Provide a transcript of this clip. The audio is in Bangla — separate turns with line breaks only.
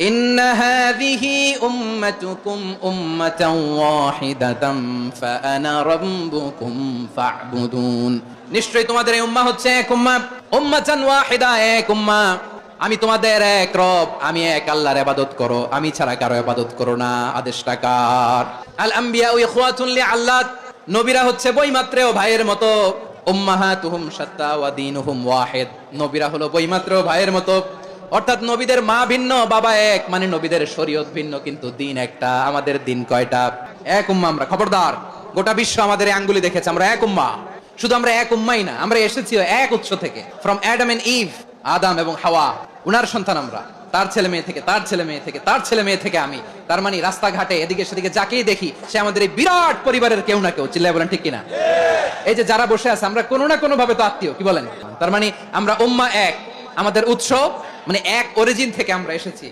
ইন্না হাযিহি উম্মাতুকুম উম্মাতান ওয়াহিদাতান ফাআনা রাব্বুকুম ফা'বুদুন। নিশ্চয়ই তোমাদের এই উম্মাহ হচ্ছে এক উম্মাহ, উম্মাতান ওয়াহিদা, এক উম্মাহ। আমি তোমাদের এক রব, আমি এক আল্লাহর ইবাদত করো, আমি ছাড়া কারো ইবাদত করো না। আদেশটা কার? আল আম্বিয়া ইখওয়াতুন লিআল্লাত, নবীরা হচ্ছে বইমাত্রেও ভাইয়ের মতো। উম্মাহাতুহুম শাত্তা ওয়া দীনুহুম ওয়াহিদ, নবীরা হলো বইমাত্রেও ভাইয়ের মতো। অর্থাৎ নবীদের মা ভিন্ন, বাবা এক, মানে নবীদের শরীয়ত ভিন্ন, কিন্তু দিন একটা। আমাদের দিন কয়টা? এক উম্মাহ আমরা। খবরদার, গোটা বিশ্ব আমাদের এই আঙ্গুলি দেখেছে, আমরা এক উম্মাহ। শুধু আমরা এক উম্মাই না, আমরা এসেছি এক উৎস থেকে, ফ্রম অ্যাডাম এন্ড ইভ, আদম এবং হাওয়া, উনার সন্তান আমরা। তার ছেলে মেয়ে থেকে, তার ছেলে মেয়ে থেকে, তার ছেলে মেয়ে থেকে আমি। তার মানে রাস্তাঘাটে এদিকে সেদিকে যাকেই দেখি, সে আমাদের এই বিরাট পরিবারের কেউ না কেউ। চিল্লায় বলেন ঠিক কিনা? এই যে যারা বসে আছে, আমরা কোনো না কোনো ভাবে তো আত্মীয়, কি বলেন? তার মানে আমরা উম্মাহ এক, আমাদের উৎস মানে এক অরিজিন থেকে আমরা এসেছি।